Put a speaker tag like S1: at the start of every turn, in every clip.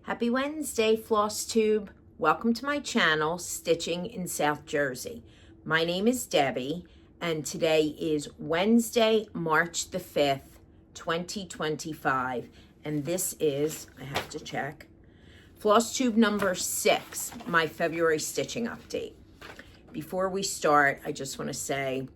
S1: Happy Wednesday, Flosstube. Welcome to my channel, Stitching in South Jersey. My name is Debbie, and today is Wednesday, March the 5th, 2025. And this is, I have to check, Flosstube number 6, my February stitching update. Before we start, I just want to say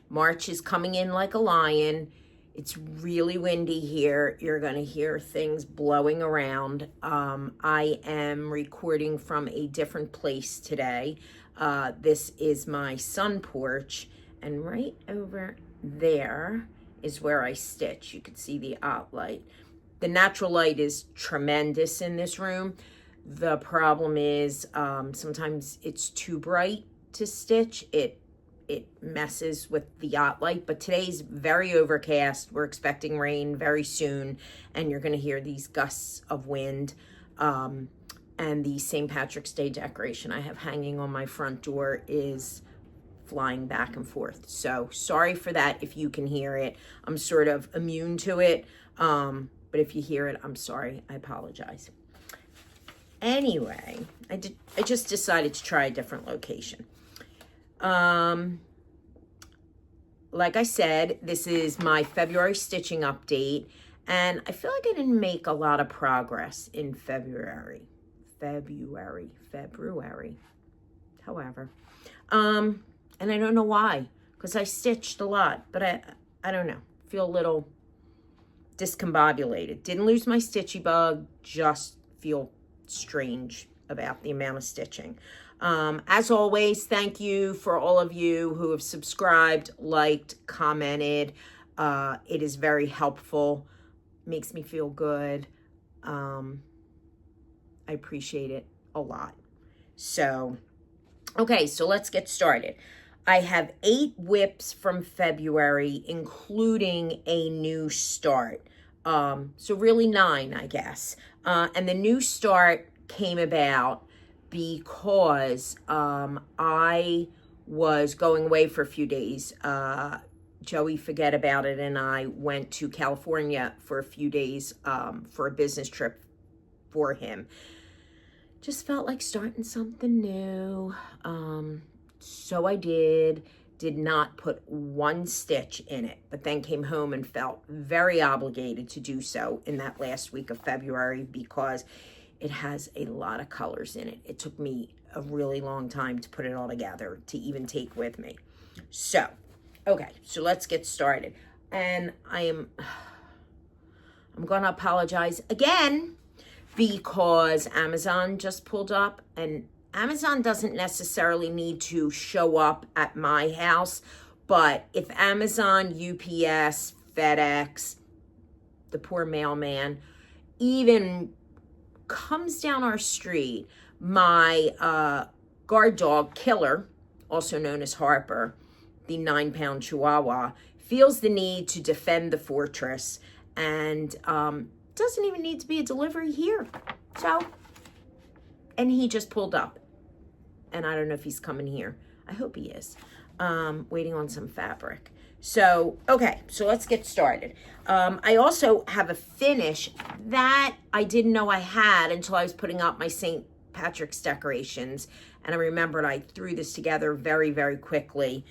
S1: March is coming in like a lion. It's really windy here. You're going to hear things blowing around. I am recording from a different place today. This is my sun porch, and right over there is where I stitch. You can see the light. The natural light is tremendous in this room. The problem is sometimes it's too bright to stitch. It messes with the yacht light, but today's very overcast. We're expecting rain very soon, and you're going to hear these gusts of wind. And the St. Patrick's Day decoration I have hanging on my front door is flying back and forth. So sorry for that if you can hear it. I'm sort of immune to it, but if you hear it, I'm sorry. I apologize. Anyway, I just decided to try a different location. Like I said, this is my February stitching update, and I feel like I didn't make a lot of progress in February, however. And I don't know why, because I stitched a lot, but I don't know, feel a little discombobulated. Didn't lose my stitchy bug, just feel strange about the amount of stitching. As always, thank you for all of you who have subscribed, liked, commented. It is very helpful. Makes me feel good. I appreciate it a lot. So, okay, so let's get started. I have 8 whips from February, including a new start. So really 9, I guess. And the new start came about because I was going away for a few days. Joey, forget about it, and I went to California for a few days for a business trip for him. Just felt like starting something new. So I did not put one stitch in it, but then came home and felt very obligated to do so in that last week of February because it has a lot of colors in it. It took me a really long time to put it all together to even take with me. So, okay, so let's get started. And I'm going to apologize again because Amazon just pulled up, and Amazon doesn't necessarily need to show up at my house, but if Amazon, UPS, FedEx, the poor mailman, even comes down our street, my guard dog, Killer, also known as Harper, the 9-pound Chihuahua, feels the need to defend the fortress and doesn't even need to be a delivery here. So, and he just pulled up. And I don't know if he's coming here. I hope he is. Waiting on some fabric. So, okay, so let's get started. I also have a finish that I didn't know I had until I was putting up my St. Patrick's decorations. And I remembered I threw this together very, very quickly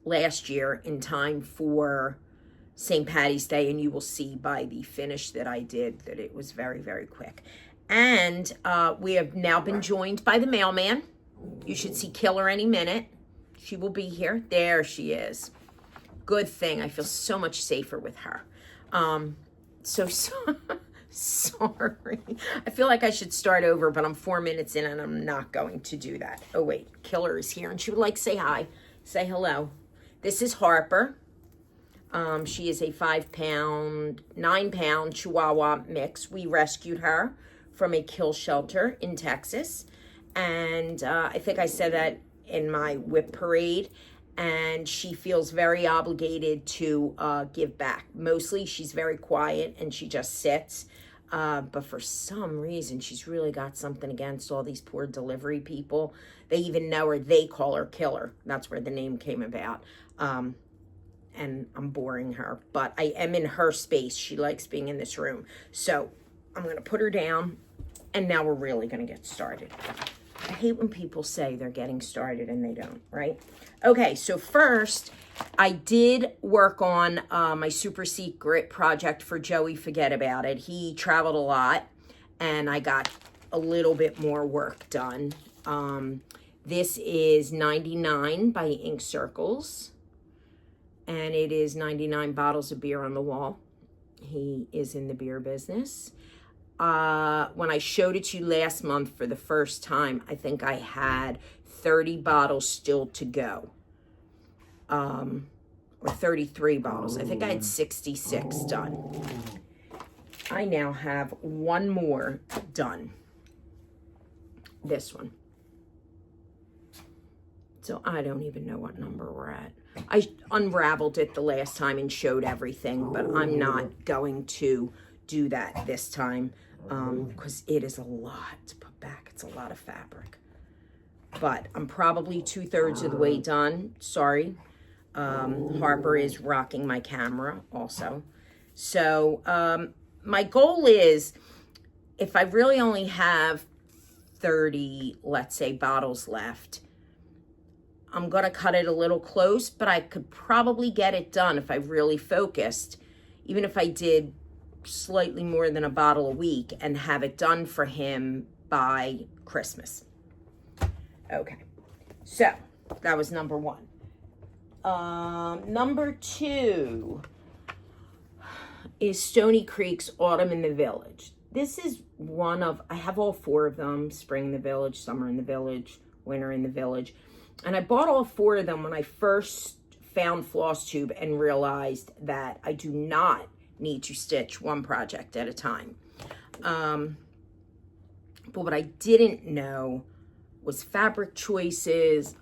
S1: last year in time for St. Patty's Day. And you will see by the finish that I did that it was very, very quick. And we have now been joined by the mailman. You should see Killer any minute. She will be here. There she is. Good thing. I feel so much safer with her. So sorry. I feel like I should start over, but I'm 4 minutes in and I'm not going to do that. Oh, wait. Killer is here and she would like to say hi. Say hello. This is Harper. She is a 5-pound, 9-pound Chihuahua mix. We rescued her from a kill shelter in Texas. And I think I said that in my whip parade, and she feels very obligated to give back. Mostly she's very quiet and she just sits, but for some reason she's really got something against all these poor delivery people. They even know her, they call her Killer. That's where the name came about. And I'm boring her, but I am in her space. She likes being in this room. So I'm going to put her down, and now we're really going to get started. I hate when people say they're getting started and they don't, right? Okay, so first, I did work on my super secret project for Joey. Forget about it. He traveled a lot, and I got a little bit more work done. This is 99 by Ink Circles, and it is 99 bottles of beer on the wall. He is in the beer business. When I showed it to you last month for the first time, I think I had 30 bottles still to go. Or 33 bottles. I think I had 66 done. I now have one more done. This one. So I don't even know what number we're at. I unraveled it the last time and showed everything, but I'm not going to do that this time because it is a lot to put back. It's a lot of fabric. But I'm probably 2/3 of the way done. Sorry. Harper is rocking my camera also. So my goal is, if I really only have 30, let's say, bottles left, I'm going to cut it a little close, but I could probably get it done if I really focused, even if I did slightly more than a bottle a week, and have it done for him by Christmas. Okay, so that was number one. Number two is Stony Creek's Autumn in the Village. This is one of, I have all four of them: Spring in the Village, Summer in the Village, Winter in the Village. And I bought all four of them when I first found Flosstube and realized that I do not need to stitch one project at a time. But what I didn't know was fabric choices.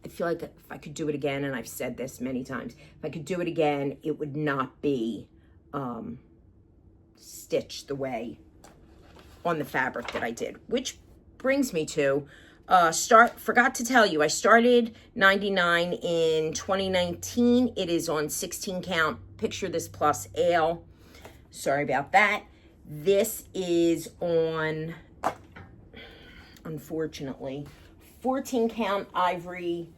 S1: I feel like if I could do it again, and I've said this many times, if I could do it again, it would not be stitched the way on the fabric that I did. Which brings me to, forgot to tell you, I started 99 in 2019. It is on 16 count. Picture this plus ale. Sorry about that. This is on, unfortunately, 14 count ivory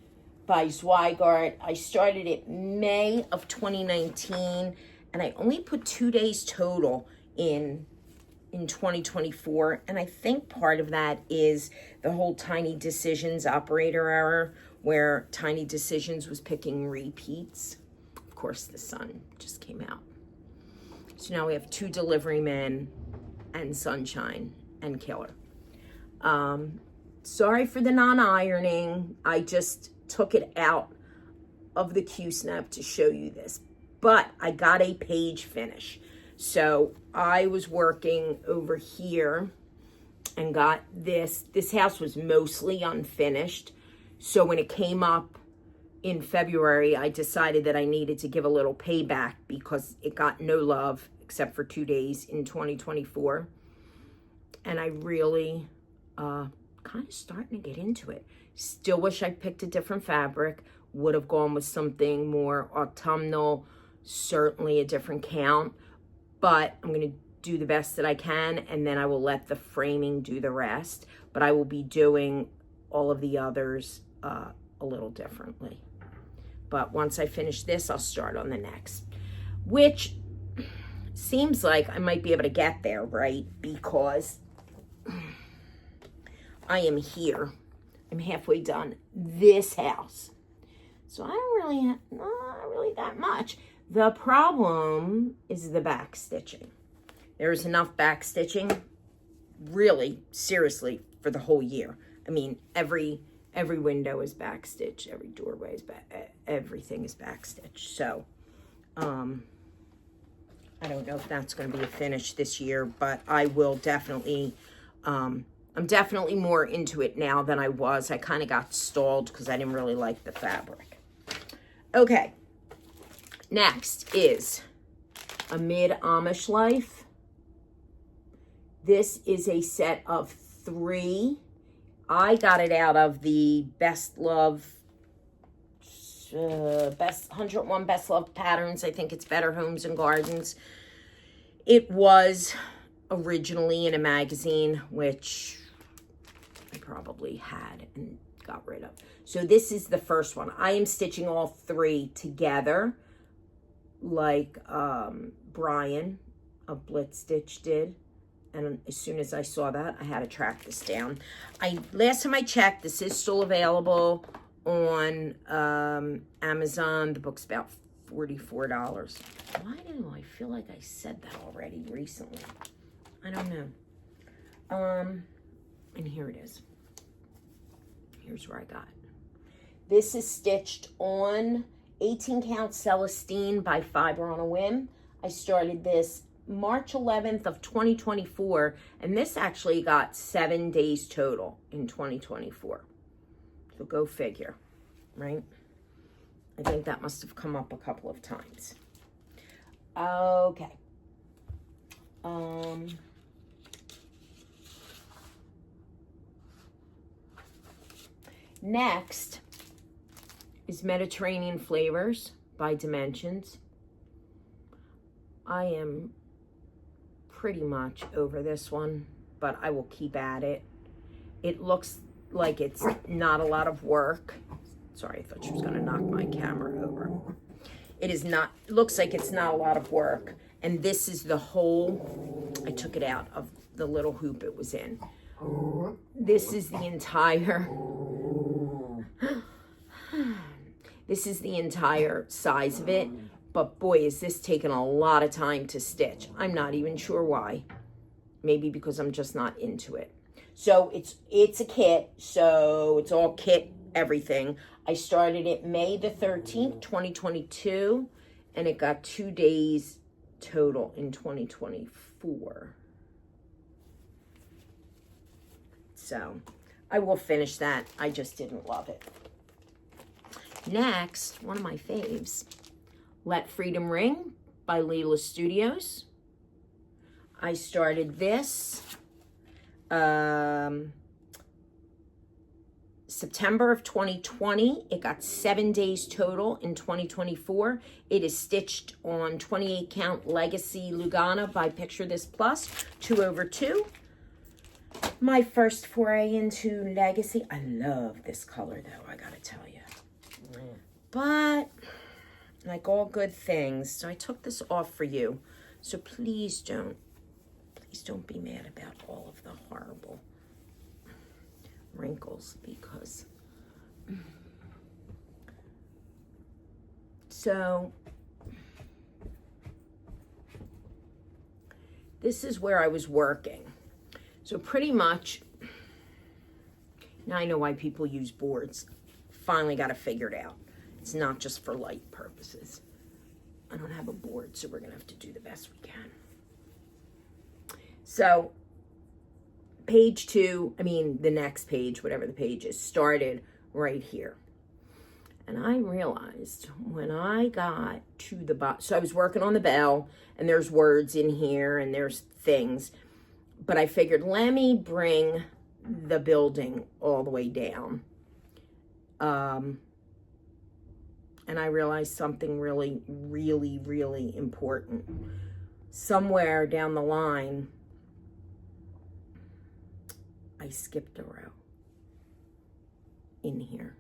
S1: by Zweigart. I started it May of 2019, and I only put 2 days total in 2024, and I think part of that is the whole Tiny Decisions operator error, where Tiny Decisions was picking repeats. Of course, the sun just came out. So now we have 2 delivery men and Sunshine and Killer. Sorry for the non-ironing. I just took it out of the Q-Snap to show you this, but I got a page finish. So I was working over here and got this. This house was mostly unfinished. So when it came up in February, I decided that I needed to give a little payback because it got no love except for 2 days in 2024. And I really kind of starting to get into it. Still wish I picked a different fabric. Would have gone with something more autumnal, certainly a different count. But I'm going to do the best that I can, and then I will let the framing do the rest. But I will be doing all of the others a little differently. But once I finish this, I'll start on the next, which seems like I might be able to get there, right? Because I am here. I'm halfway done this house. So I don't really have, not really that much. The problem is the back stitching. There's enough back stitching, really, seriously, for the whole year. I mean, every window is back stitched, every doorway is back, everything is back stitched. So, I don't know if that's going to be a finish this year, but I will definitely, I'm definitely more into it now than I was. I kind of got stalled because I didn't really like the fabric. Okay. Next is Amid Amish Life. This is a set of 3. I got it out of the Best Love, Best 101 Best Love Patterns. I think it's Better Homes and Gardens. It was originally in a magazine, which I probably had and got rid of. So this is the first one. I am stitching all 3 together like Brian of Blitz Stitch did. And as soon as I saw that, I had to track this down. Last time I checked, this is still available on Amazon. The book's about $44. Why do I feel like I said that already recently? I don't know. And here it is. Here's where I got it. This is stitched on 18 count Celestine by Fiber on a Whim. I started this March 11th of 2024, and this actually got 7 days total in 2024. So go figure, right? I think that must have come up a couple of times. Okay. Next is Mediterranean Flavors by Dimensions. I am pretty much over this one, but I will keep at it. It looks like it's not a lot of work. Sorry, I thought she was going to knock my camera over. It is not, looks like it's not a lot of work. And this is the whole, I took it out of the little hoop it was in. This is the entire, this is the entire size of it. But boy, is this taking a lot of time to stitch. I'm not even sure why. Maybe because I'm just not into it. So it's a kit, so it's all kit everything. I started it May the 13th, 2022, and it got 2 days total in 2024. So I will finish that. I just didn't love it. Next, one of my faves, Let Freedom Ring by Leela Studios. I started this September of 2020. It got 7 days total in 2024. It is stitched on 28 count Legacy Lugana by Picture This Plus, 2/2. My first foray into Legacy. I love this color though, I gotta tell you. But like all good things, so I took this off for you. So please don't be mad about all of the horrible wrinkles, because so this is where I was working. So pretty much, now I know why people use boards. Finally got it figured out. It's not just for light purposes. I don't have a board, so we're gonna have to do the best we can. So page 2, I mean the next page, whatever the page is, started right here. And I realized when I got to the bottom, so I was working on the bell, and there's words in here, and there's things, but I figured, let me bring the building all the way down. And I realized something really, really, really important. Somewhere down the line, I skipped a row in here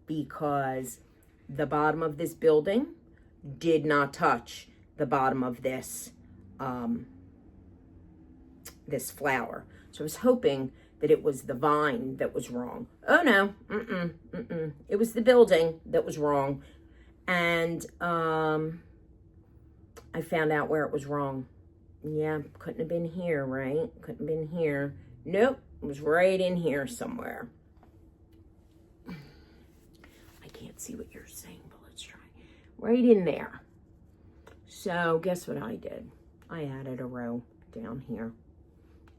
S1: because the bottom of this building did not touch the bottom of this this flower. So I was hoping that it was the vine that was wrong. Oh no, it was the building that was wrong. And I found out where it was wrong. Yeah, couldn't have been here, right? Couldn't have been here. Nope, it was right in here somewhere. I can't see what you're saying, but let's try. Right in there. So guess what I did? I added a row down here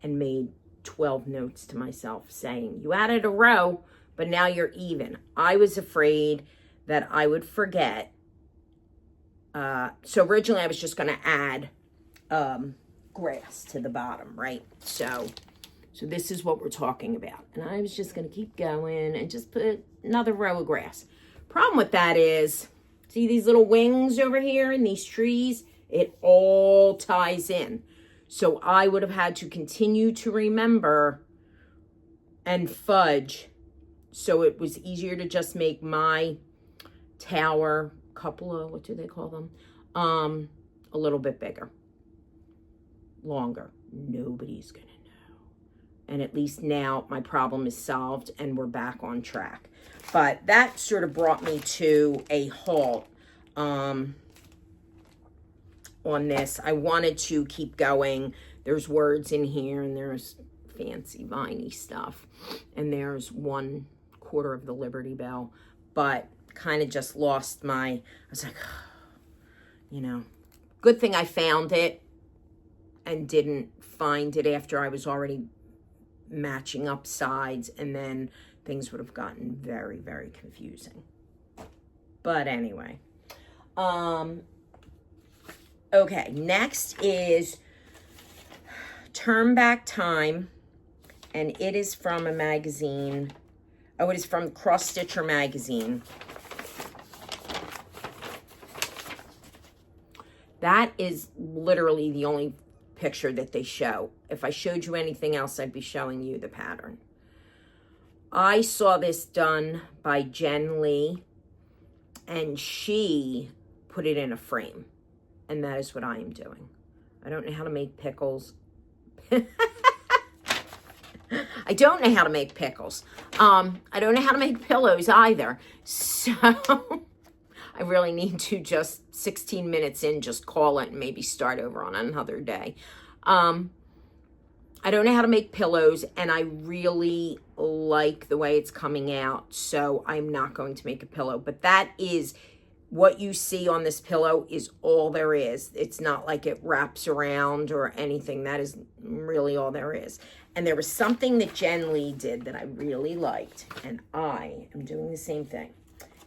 S1: and made 12 notes to myself saying, you added a row, but now you're even. I was afraid that I would forget. So originally I was just going to add grass to the bottom, right? So this is what we're talking about. And I was just going to keep going and just put another row of grass. Problem with that is, see these little wings over here and these trees? It all ties in. So I would have had to continue to remember and fudge. So it was easier to just make my tower, cupola, what do they call them? A little bit bigger, longer. Nobody's gonna know. And at least now my problem is solved and we're back on track. But that sort of brought me to a halt on this. I wanted to keep going. There's words in here and there's fancy viney stuff. And there's 1/4 of the Liberty Bell. But kind of just lost I was like, you know, good thing I found it and didn't find it after I was already matching up sides, and then things would have gotten very, very confusing. But anyway, okay, next is Turn Back Time, and it is from a magazine. Oh, it is from Cross Stitcher magazine. That is literally the only picture that they show. If I showed you anything else, I'd be showing you the pattern. I saw this done by Jen Lee, and she put it in a frame. And that is what I am doing. I don't know how to make pickles. I don't know how to make pickles. I don't know how to make pillows either. So I really need to just 16 minutes in, just call it and maybe start over on another day. I don't know how to make pillows, and I really like the way it's coming out, so I'm not going to make a pillow. But that is what you see on this pillow is all there is. It's not like it wraps around or anything. That is really all there is. And there was something that Jen Lee did that I really liked, and I am doing the same thing.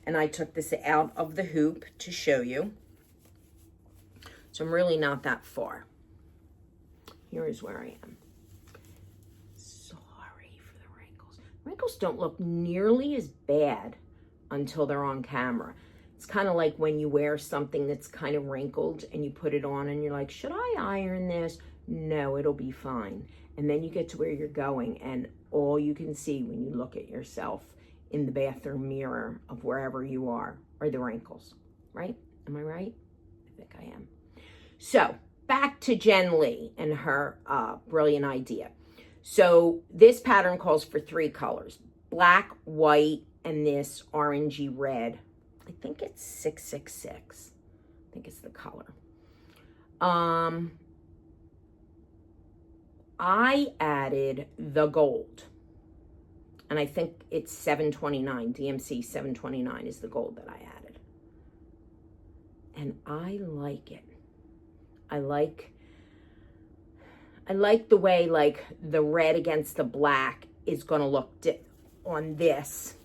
S1: And I took this out of the hoop to show you. So I'm really not that far. Here is where I am. Sorry for the wrinkles. Wrinkles don't look nearly as bad until they're on camera. It's kind of like when you wear something that's kind of wrinkled and you put it on and you're like, should I iron this? No, it'll be fine. And then you get to where you're going and all you can see when you look at yourself in the bathroom mirror of wherever you are the wrinkles, right? Am I right? I think I am. So back to Jen Lee and her brilliant idea. So this pattern calls for 3 colors, black, white, and this orangey red. I think it's 666. I think it's the color. I added the gold. And I think it's 729, DMC 729 is the gold that I added. And I like it. I like the way like the red against the black is going to look on this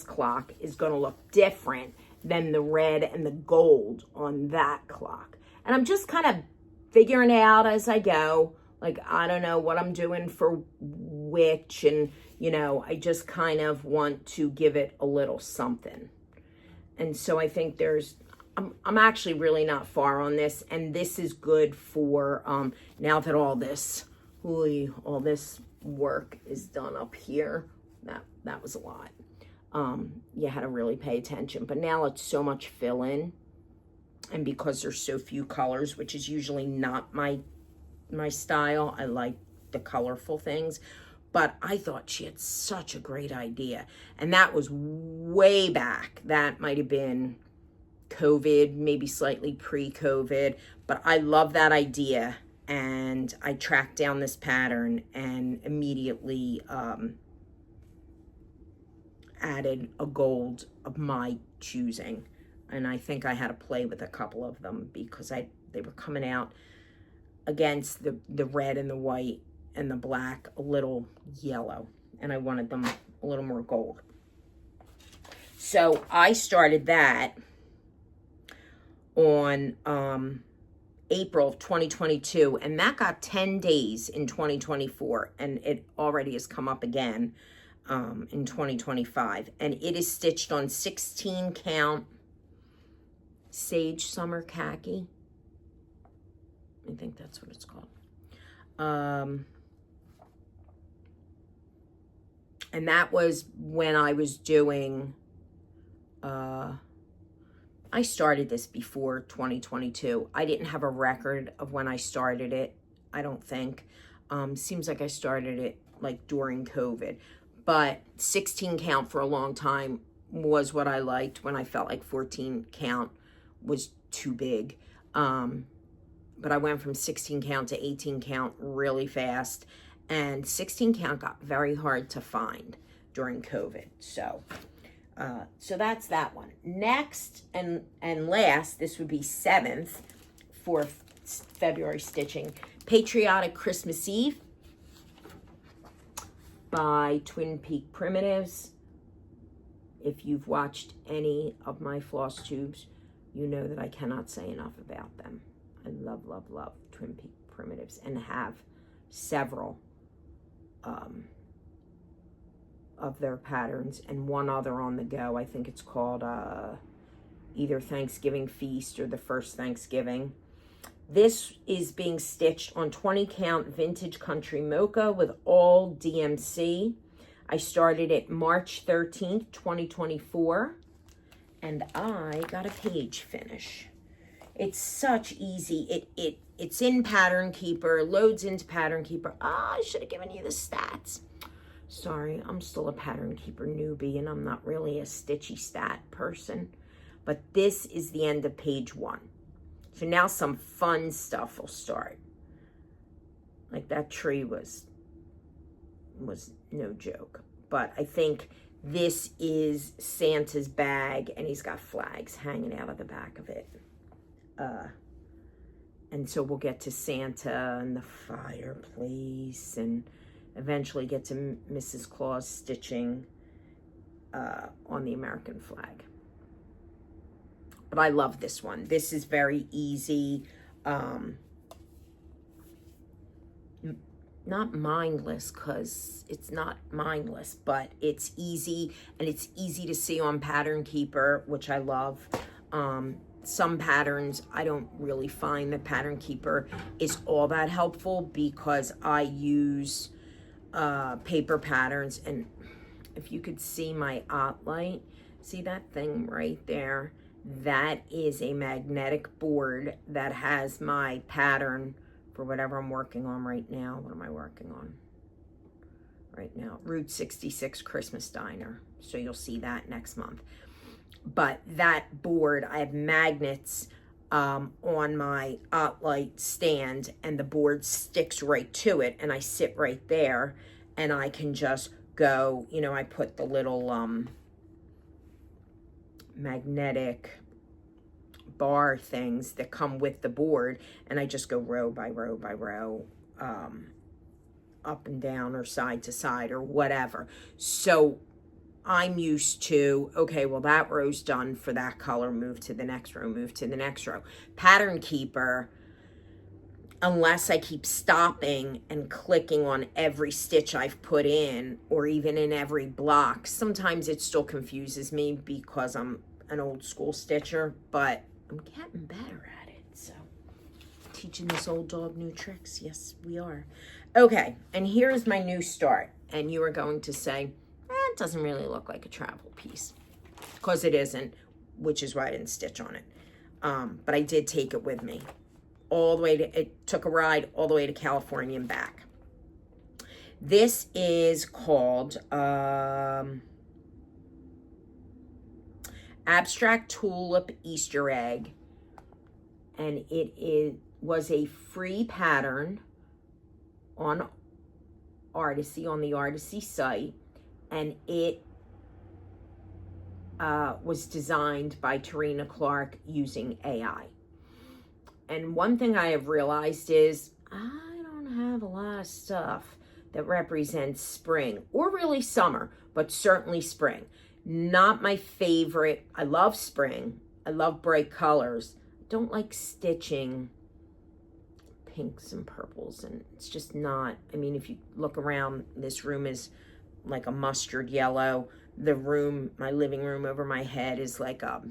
S1: clock is going to look different than the red and the gold on that clock. And I'm just kind of figuring it out as I go. Like, I don't know what I'm doing for which, and, you know, I just kind of want to give it a little something. And so I think I'm actually really not far on this, and this is good for, now that all this work is done up here, that was a lot. You had to really pay attention, but now it's so much fill in, and because there's so few colors, which is usually not my style. I like the colorful things, but I thought she had such a great idea. And that was way back. That might have been COVID, maybe slightly pre-COVID, but I love that idea. And I tracked down this pattern and immediately added a gold of my choosing. And I think I had to play with a couple of them because they were coming out against the red and the white and the black a little yellow, and I wanted them a little more gold. So I started that on April of 2022, and that got 10 days in 2024, and it already has come up again in 2025, and it is stitched on 16 count Sage Summer Khaki. I think that's what it's called. And that was when I was doing, I started this before 2022. I didn't have a record of when I started it, I don't think. Seems like I started it like during COVID. But 16 count for a long time was what I liked, when I felt like 14 count was too big. But I went from 16 count to 18 count really fast. And 16 count got very hard to find during COVID. So that's that one. Next and last, this would be 7th for February stitching, Patriotic Christmas Eve by Twin Peak Primitives. If you've watched any of my Flosstubes, you know that I cannot say enough about them. I love, love, love Twin Peak Primitives, and have several of their patterns, and one other on the go. I think it's called either Thanksgiving Feast or the First Thanksgiving. This is being stitched on 20 count vintage country mocha with all DMC. I started it March 13th, 2024, and I got a page finish. It's such easy. It's in Pattern Keeper, loads into Pattern Keeper. I should have given you the stats. Sorry, I'm still a Pattern Keeper newbie, and I'm not really a stitchy stat person. But this is the end of page 1. So now some fun stuff will start. Like that tree was no joke. But I think this is Santa's bag, and he's got flags hanging out of the back of it. And so we'll get to Santa and the fireplace, and eventually get to Mrs. Claus stitching on the American flag. But I love this one. This is very easy. Not mindless, because it's not mindless, but it's easy, and it's easy to see on Pattern Keeper, which I love. Some patterns, I don't really find that Pattern Keeper is all that helpful, because I use paper patterns. And if you could see my light, see that thing right there? That is a magnetic board that has my pattern for whatever I'm working on right now. What am I working on right now? Route 66 Christmas Diner. So you'll see that next month. But that board, I have magnets on my light stand, and the board sticks right to it, and I sit right there, and I can just go, you know, I put the little magnetic bar things that come with the board, and I just go row by row by row, up and down or side to side or whatever. So I'm used to, okay, well, that row's done for that color, move to the next row, move to the next row. Pattern Keeper, unless I keep stopping and clicking on every stitch I've put in, or even in every block, sometimes it still confuses me because I'm an old school stitcher, but I'm getting better at it. So teaching this old dog new tricks. Yes, we are. Okay, and here's my new start. And you are going to say, it doesn't really look like a travel piece, because it isn't, which is why I didn't stitch on it. But I did take it with me all the way to, it took a ride all the way to California and back. This is called Abstract Tulip Easter Egg, and it was a free pattern on Artisy, on the Artisy site, and it was designed by Tarina Clark using AI. And one thing I have realized is I don't have a lot of stuff that represents spring, or really summer, but certainly spring. Not my favorite. I love spring. I love bright colors. I don't like stitching pinks and purples, and it's just not, I mean, if you look around, this room is like a mustard yellow. The room, my living room over my head is like a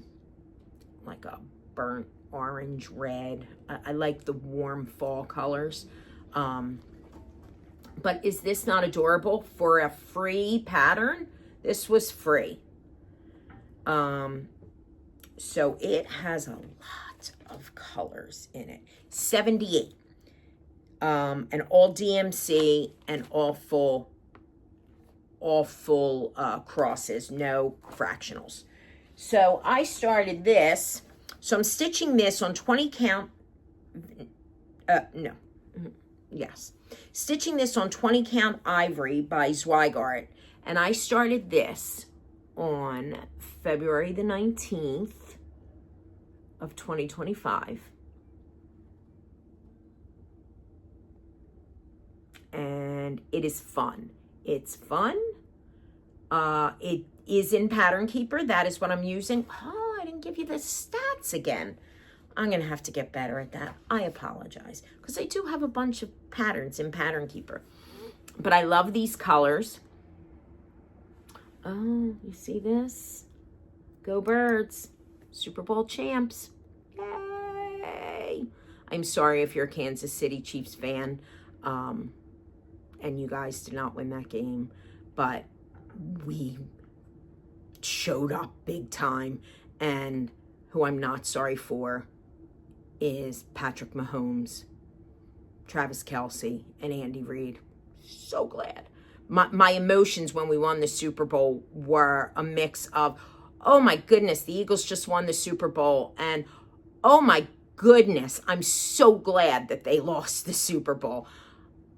S1: burnt orange, red. I like the warm fall colors. But is this not adorable? For a free pattern, this was free. So it has a lot of colors in it. 78. And all DMC and all full crosses, no fractionals. So I started this. So I'm stitching this on 20 count. Stitching this on 20 count ivory by Zweigart. And I started this on February the 19th of 2025. And it is fun. It's fun. It is in Pattern Keeper. That is what I'm using. Oh, I didn't give you the stats again. I'm going to have to get better at that. I apologize. Because I do have a bunch of patterns in Pattern Keeper. But I love these colors. Oh, you see this? Go Birds. Super Bowl champs. Yay. I'm sorry if you're a Kansas City Chiefs fan. And you guys did not win that game. But we showed up big time. And who I'm not sorry for is Patrick Mahomes, Travis Kelce, and Andy Reid. So glad. My emotions when we won the Super Bowl were a mix of, oh my goodness, the Eagles just won the Super Bowl. And oh my goodness, I'm so glad that they lost the Super Bowl.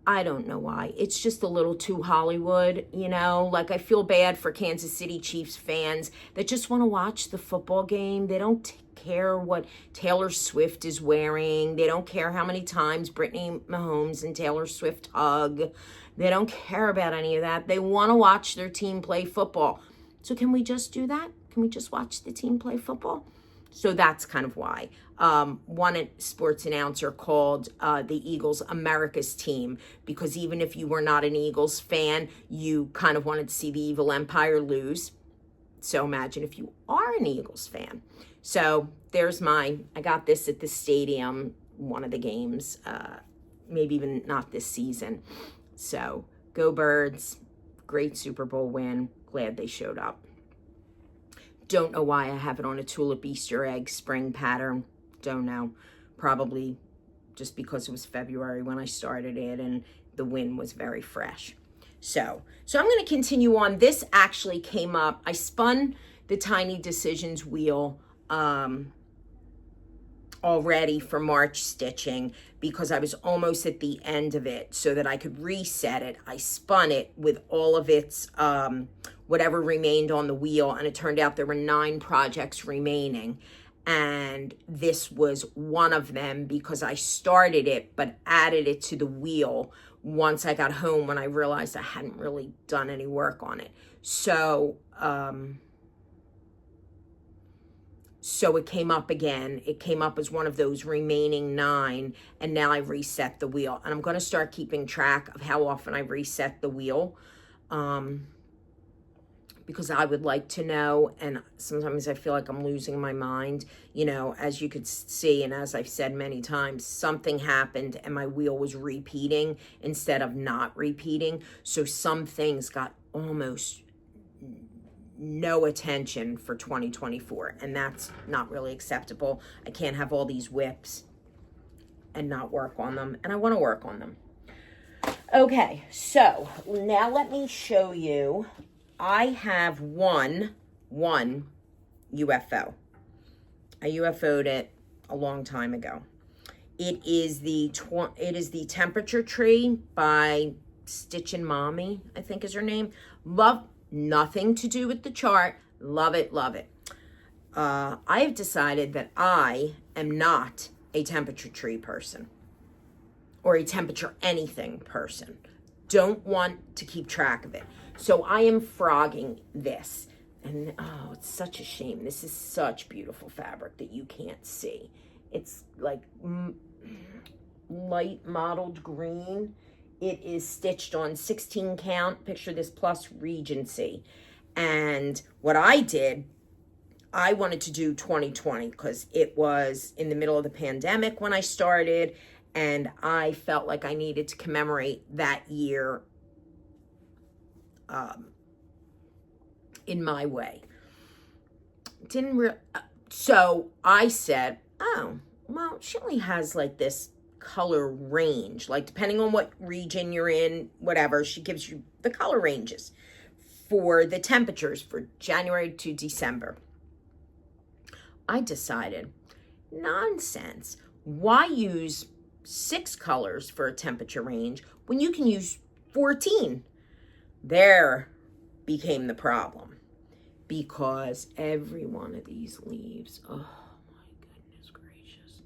S1: I don't know why. It's just a little too Hollywood, you know? Like, I feel bad for Kansas City Chiefs fans that just want to watch the football game. They don't care what Taylor Swift is wearing. They don't care how many times Brittany Mahomes and Taylor Swift hug. They don't care about any of that. They want to watch their team play football. So can we just do that? Can we just watch the team play football? So that's kind of why. One sports announcer called the Eagles America's team, because even if you were not an Eagles fan, you kind of wanted to see the evil empire lose. So imagine if you are an Eagles fan. So there's mine. I got this at the stadium, one of the games, maybe even not this season. So go Birds, great Super Bowl win. Glad they showed up. Don't know why I have it on a tulip Easter egg spring pattern. Don't know. Probably just because it was February when I started it and the win was very fresh. So I'm going to continue on. This actually came up. I spun the Tiny Decisions wheel already for March stitching because I was almost at the end of it so that I could reset it. I spun it with all of its whatever remained on the wheel, and it turned out there were 9 projects remaining, and this was one of them because I started it but added it to the wheel once I got home when I realized I hadn't really done any work on it. So it came up again. It came up as one of those remaining 9, and now I reset the wheel. And I'm going to start keeping track of how often I reset the wheel because I would like to know, and sometimes I feel like I'm losing my mind. You know, as you could see, and as I've said many times, something happened and my wheel was repeating instead of not repeating. So some things got almost no attention for 2024, and that's not really acceptable. I can't have all these whips and not work on them, and I want to work on them. Okay, so now let me show you. I have one UFO. I UFO'd it a long time ago. It is the Temperature Tree by Stitchin' Mommy, I think is her name. Love. Nothing to do with the chart. Love it, love it. I have decided that I am not a temperature tree person or a temperature anything person. Don't want to keep track of it. So I am frogging this. And oh, it's such a shame. This is such beautiful fabric that you can't see. It's like light mottled green. It is stitched on 16 count, picture this, plus Regency. And what I did, I wanted to do 2020 because it was in the middle of the pandemic when I started, and I felt like I needed to commemorate that year in my way. So I said, oh, well, she only has like this color range, like depending on what region you're in, whatever, she gives you the color ranges for the temperatures for January to December. I decided, nonsense. Why use 6 colors for a temperature range when you can use 14? There became the problem, because every one of these leaves, oh my goodness gracious,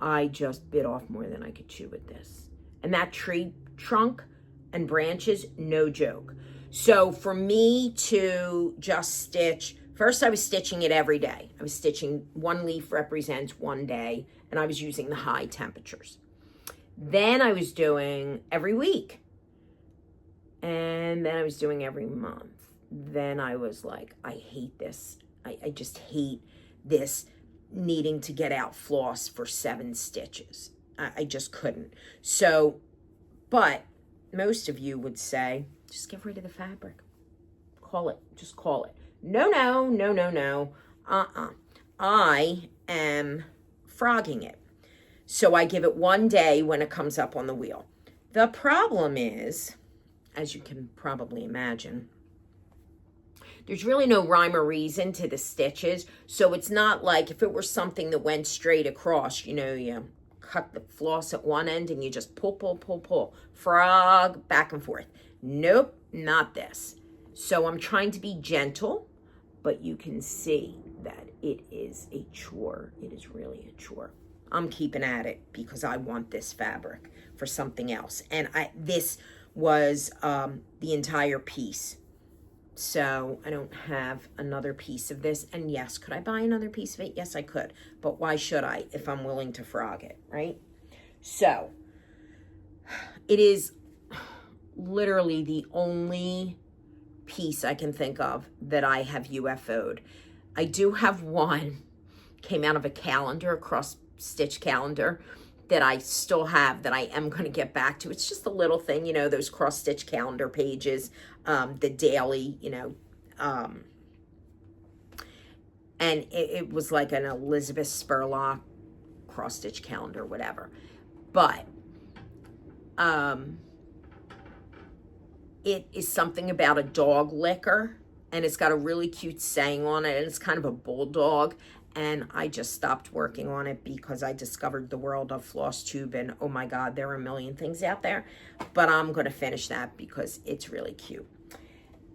S1: I just bit off more than I could chew with this. And that tree trunk and branches, no joke. So for me to just stitch, first I was stitching it every day. I was stitching, one leaf represents one day, and I was using the high temperatures. Then I was doing every week. And then I was doing every month. Then I was like, I hate this. I just hate this needing to get out floss for 7 stitches. I just couldn't. So, but most of you would say, just get rid of the fabric. Just call it. No. I am frogging it. So I give it 1 day when it comes up on the wheel. The problem is, as you can probably imagine, there's really no rhyme or reason to the stitches. So it's not like if it were something that went straight across, you cut the floss at one end and you just pull, frog, back and forth. Nope, not this. So I'm trying to be gentle, but you can see that it is a chore. It is really a chore. I'm keeping at it because I want this fabric for something else. And this was the entire piece. So I don't have another piece of this. And yes, could I buy another piece of it? Yes, I could. But why should I if I'm willing to frog it, right? So it is literally the only piece I can think of that I have UFO'd. I do have one, came out of a calendar, a cross-stitch calendar, that I still have, that I am going to get back to. It's just a little thing, those cross-stitch calendar pages, the daily, and it was like an Elizabeth Spurlock cross-stitch calendar, whatever. But it is something about a dog licker, and it's got a really cute saying on it, and it's kind of a bulldog. And I just stopped working on it because I discovered the world of Flosstube, and oh my God, there are a million things out there. But I'm going to finish that because it's really cute.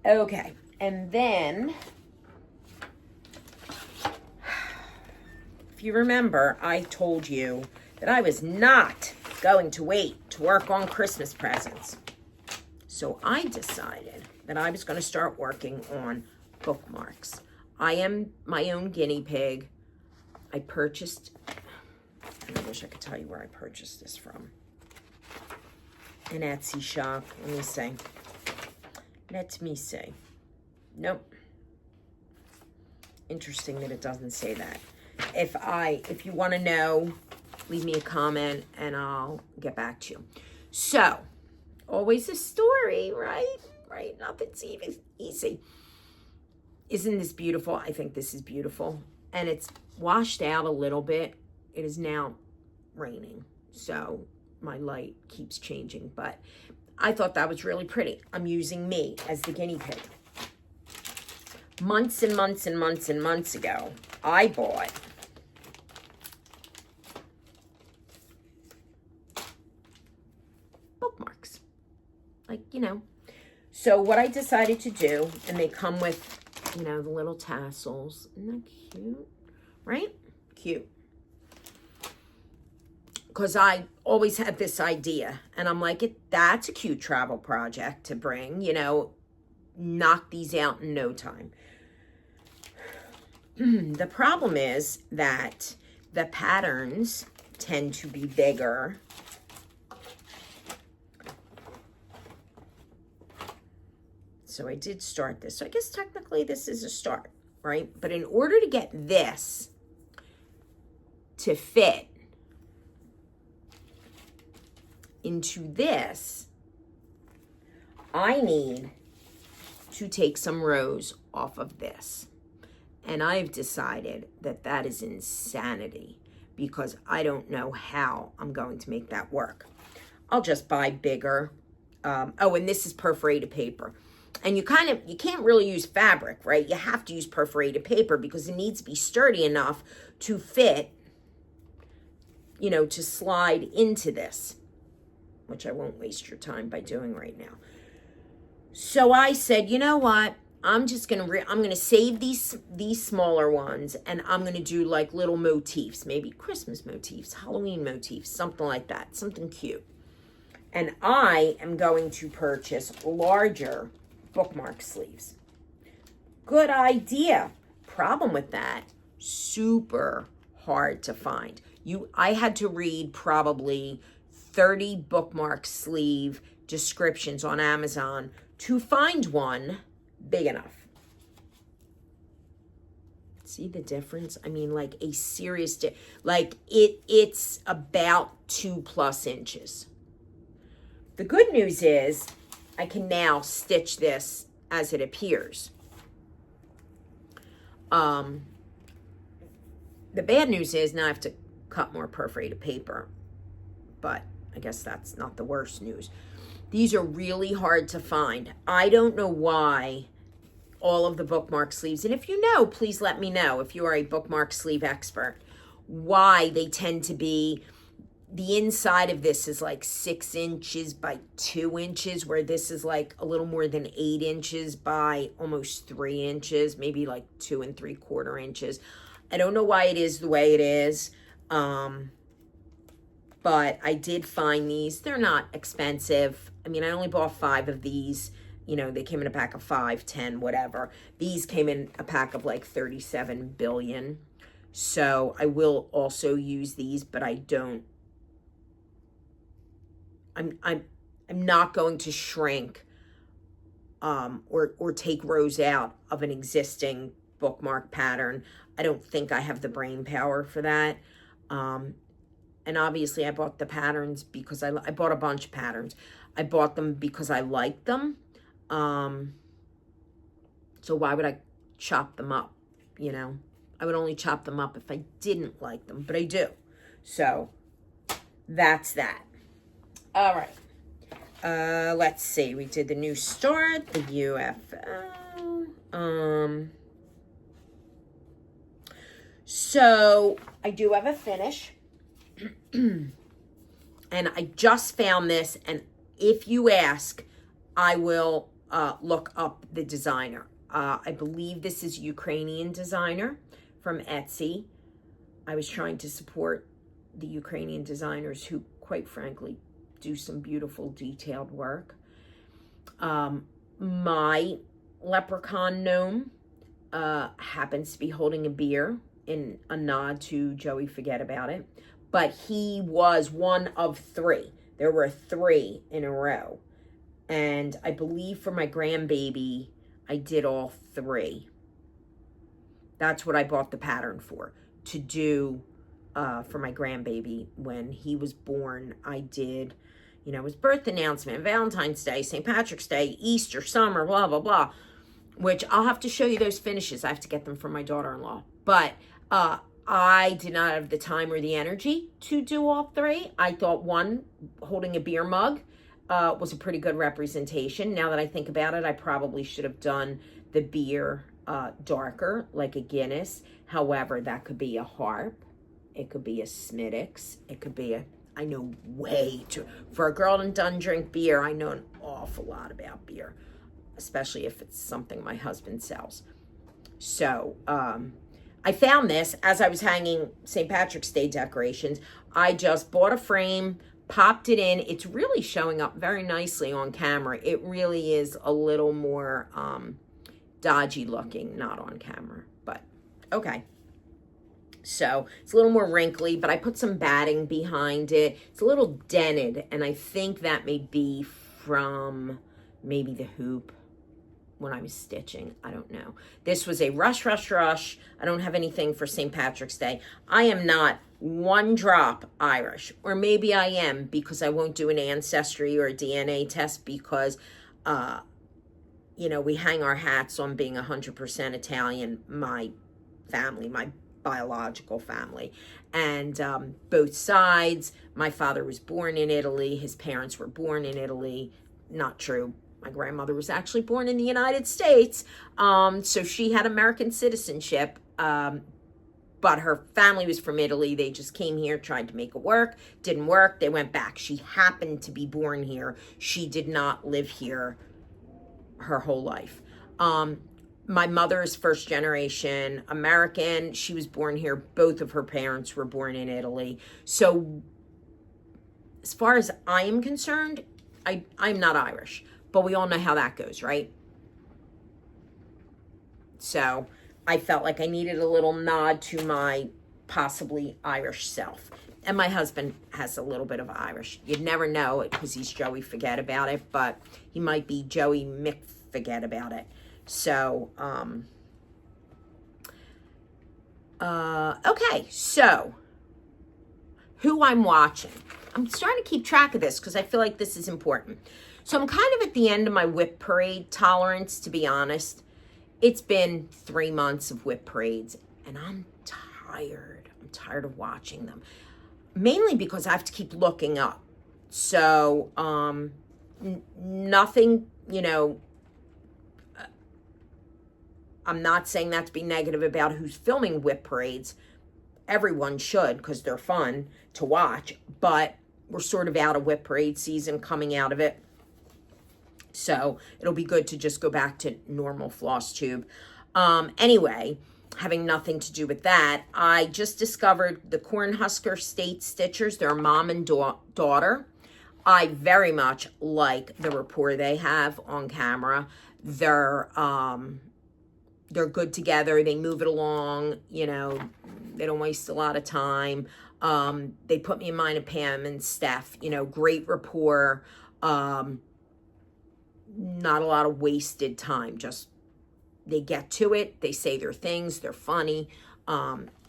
S1: Okay, and then, if you remember, I told you that I was not going to wait to work on Christmas presents. So I decided that I was going to start working on bookmarks. I am my own guinea pig. I purchased, and I wish I could tell you where I purchased this from. An Etsy shop. Let me see. Let me see. Nope. Interesting that it doesn't say that. If you want to know, leave me a comment and I'll get back to you. So, always a story, right? Right? Nothing's even easy. Isn't this beautiful? I think this is beautiful. And it's washed out a little bit. It is now raining, so my light keeps changing. But I thought that was really pretty. I'm using me as the guinea pig. Months and months and months and months ago, I bought bookmarks. So what I decided to do, and they come with the little tassels. Isn't that cute? Right? Cute. Because I always had this idea. And I'm like, that's a cute travel project to bring. Knock these out in no time. The problem is that the patterns tend to be bigger. So I did start this. So I guess technically this is a start. right? But in order to get this to fit into this, I need to take some rows off of this. And I've decided that that is insanity because I don't know how I'm going to make that work. I'll just buy bigger. Oh, and this is perforated paper. And you can't really use fabric, right? You have to use perforated paper because it needs to be sturdy enough to fit, you know, to slide into this, which I won't waste your time by doing right now. So I said, you know what? I'm just going to, I'm going to save these smaller ones, and I'm going to do like little motifs, maybe Christmas motifs, Halloween motifs, something like that, something cute. And I am going to purchase larger bookmark sleeves. Good idea. Problem with that, super hard to find. I had to read probably 30 bookmark sleeve descriptions on Amazon to find one big enough. See the difference? I mean, like a serious like it's about 2+ inches. The good news is I can now stitch this as it appears. The bad news is now I have to cut more perforated paper, but I guess that's not the worst news. These are really hard to find. I don't know why all of the bookmark sleeves, and if you know, please let me know if you are a bookmark sleeve expert, why they tend to be, the inside of this is like 6 inches by 2 inches, where this is like a little more than 8 inches by almost 3 inches, maybe like 2 3/4 inches. I don't know why it is the way it is. But I did find these. They're not expensive. I mean, I only bought 5 of these. You know, they came in a pack of 5, 10, whatever. These came in a pack of like 37 billion. So I will also use these, but I don't. I'm not going to shrink or take rows out of an existing bookmark pattern. I don't think I have the brain power for that. And obviously I bought the patterns because I bought a bunch of patterns. I bought them because I liked them. So why would I chop them up? You know, I would only chop them up if I didn't like them, but I do. So that's that. All right. Let's see. We did the new start, the UFO. So I do have a finish. And I just found this, and if you ask, I will look up the designer. I believe this is a Ukrainian designer from Etsy. I was trying to support the Ukrainian designers who, quite frankly, do some beautiful detailed work. My leprechaun gnome happens to be holding a beer in a nod to Joey Forget About It. But he was one of 3. There were 3 in a row. And I believe for my grandbaby, I did all 3. That's what I bought the pattern for. To do for my grandbaby when he was born. I did, you know, his birth announcement, Valentine's Day, St. Patrick's Day, Easter, summer, blah, blah, blah. Which I'll have to show you those finishes. I have to get them from my daughter-in-law. But I did not have the time or the energy to do all 3. I thought one, holding a beer mug, was a pretty good representation. Now that I think about it, I probably should have done the beer darker, like a Guinness. However, that could be a harp. It could be a Smittix. It could be a, I know way too, for a girl that doesn't drink beer, I know an awful lot about beer, especially if it's something my husband sells. So, I found this as I was hanging St. Patrick's Day decorations. I just bought a frame, popped it in. It's really showing up very nicely on camera. It really is a little more dodgy looking, not on camera, but okay. So it's a little more wrinkly, but I put some batting behind it. It's a little dented, and I think that may be from maybe the hoop. when I was stitching. I don't know. This was a rush, rush, rush. I don't have anything for St. Patrick's Day. I am not one drop Irish, or maybe I am because I won't do an ancestry or a DNA test because, you know, we hang our hats on being 100% Italian, my family, my biological family. And both sides, my father was born in Italy, his parents were born in Italy. Not true. My grandmother was actually born in the United States, so she had American citizenship, but her family was from Italy. They just came here, tried to make it work, didn't work, they went back. She happened to be born here. She did not live here her whole life. My mother is first generation American. She was born here. Both of her parents were born in Italy. So as far as I am concerned, I'm not Irish, but we all know how that goes, right? So I felt like I needed a little nod to my possibly Irish self. And my husband has a little bit of Irish. You'd never know it because he's Joey Forget About It, but he might be Joey Mick Forget About It. So, okay, so who I'm watching. I'm starting to keep track of this because I feel like this is important. So I'm kind of at the end of my whip parade tolerance, to be honest. It's been 3 months of whip parades, and I'm tired. I'm tired of watching them. Mainly because I have to keep looking up. So, nothing, you know, I'm not saying that to be negative about who's filming whip parades. Everyone should because they're fun to watch, but we're sort of out of whip parade season, coming out of it. So it'll be good to just go back to normal Flosstube. Anyway, having nothing to do with that, I just discovered the Cornhusker State Stitchers. They're mom and daughter. I very much like the rapport they have on camera. They're good together. They move it along, you know, they don't waste a lot of time. They put me in mind of Pam and Steph, you know, great rapport. Not a lot of wasted time. Just they get to it. They say their things. They're funny.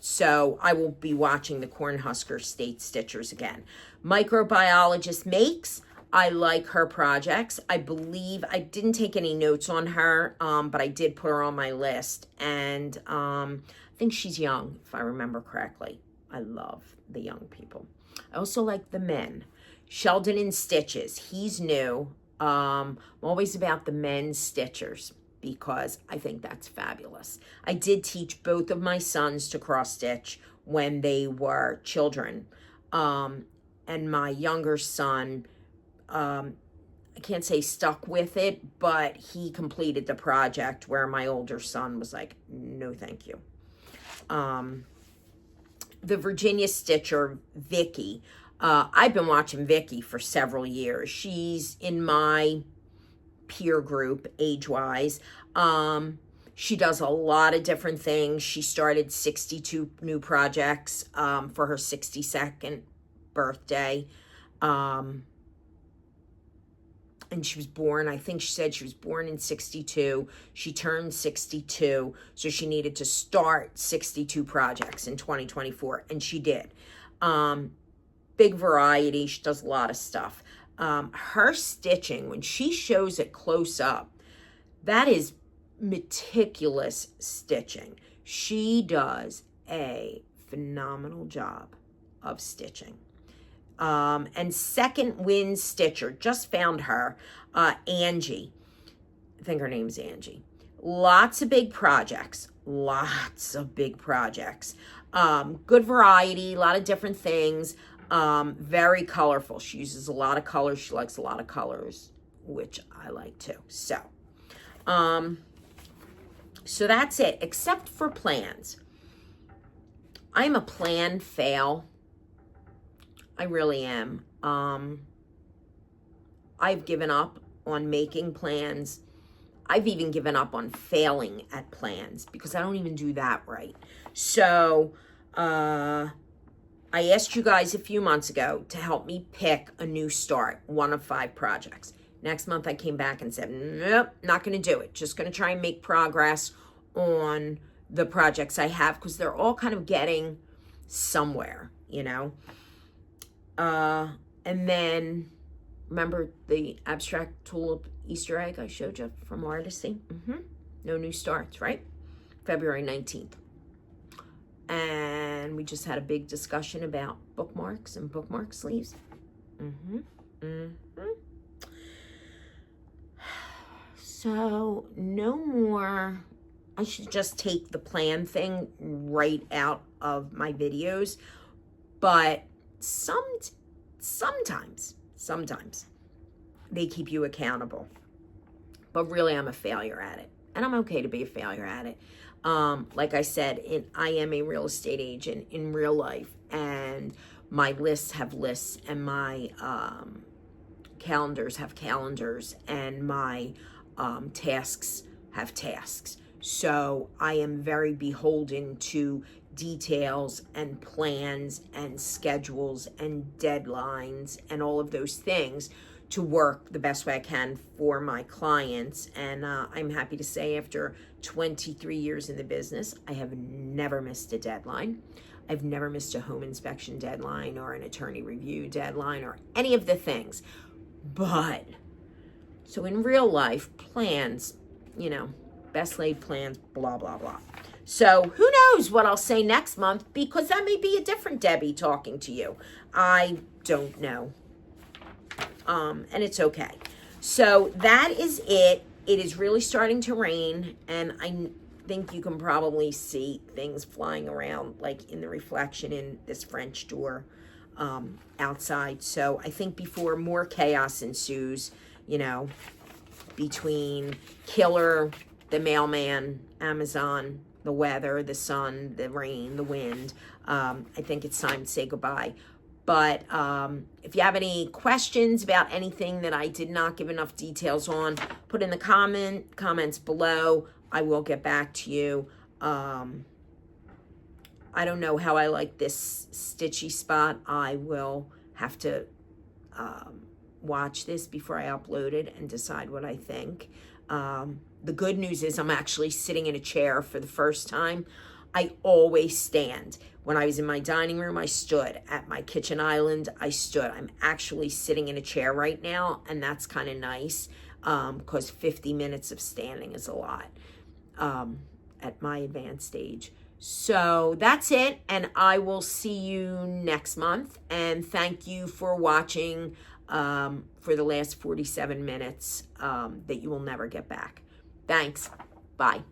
S1: So I will be watching the Cornhusker State Stitchers again. Microbiologist Makes. I like her projects. I believe I didn't take any notes on her, but I did put her on my list. And I think she's young, if I remember correctly. I love the young people. I also like the men. Sheldon in Stitches. He's new. I'm always about the men's stitchers because I think that's fabulous. I did teach both of my sons to cross stitch when they were children. And my younger son, I can't say stuck with it, but he completed the project where my older son was like, no, thank you. The Virginia Stitcher, Vicky. I've been watching Vicky for several years. She's in my peer group, age-wise. She does a lot of different things. She started 62 new projects for her 62nd birthday. And she was born, I think she said she was born in 62. She turned 62, so she needed to start 62 projects in 2024, and she did. Big variety. She does a lot of stuff. Her stitching, when she shows it close up, that is meticulous stitching. She does a phenomenal job of stitching. And Second Wind Stitcher, just found her, Angie. I think her name's Angie. Lots of big projects. Good variety, a lot of different things. Very colorful. She uses a lot of colors. She likes a lot of colors, which I like too. So that's it, except for plans. I'm a plan fail. I really am. I've given up on making plans. I've even given up on failing at plans because I don't even do that right. So, I asked you guys a few months ago to help me pick a new start, one of 5 projects. Next month I came back and said, nope, not going to do it. Just going to try and make progress on the projects I have, because they're all kind of getting somewhere, you know. And then, remember the abstract tulip Easter egg I showed you from Artisy? No new starts, right? February 19th. And we just had a big discussion about bookmarks and bookmark sleeves. So, no more. I should just take the plan thing right out of my videos. But sometimes they keep you accountable. But really, I'm a failure at it. And I'm okay to be a failure at it. Like I said, I am a real estate agent in real life. And my lists have lists. And my calendars have calendars. And my tasks have tasks. So I am very beholden to details and plans and schedules and deadlines and all of those things to work the best way I can for my clients. And I'm happy to say, after 23 years in the business, I have never missed a deadline. I've never missed a home inspection deadline or an attorney review deadline or any of the things. But, so in real life, plans, you know, best laid plans, blah, blah, blah. So who knows what I'll say next month, because that may be a different Debbie talking to you. I don't know. And it's okay. So that is it. It is really starting to rain, and I think you can probably see things flying around, like in the reflection in this French door outside. So I think before more chaos ensues, you know, between Killer, the mailman, Amazon, the weather, the sun, the rain, the wind, I think it's time to say goodbye. But if you have any questions about anything that I did not give enough details on, put in the comments below. I will get back to you. I don't know how I like this stitchy spot. I will have to watch this before I upload it and decide what I think. The good news is I'm actually sitting in a chair for the first time. I always stand. When I was in my dining room, I stood. At my kitchen island, I stood. I'm actually sitting in a chair right now, and that's kind of nice, because 50 minutes of standing is a lot at my advanced age. So that's it, and I will see you next month. And thank you for watching for the last 47 minutes that you will never get back. Thanks. Bye.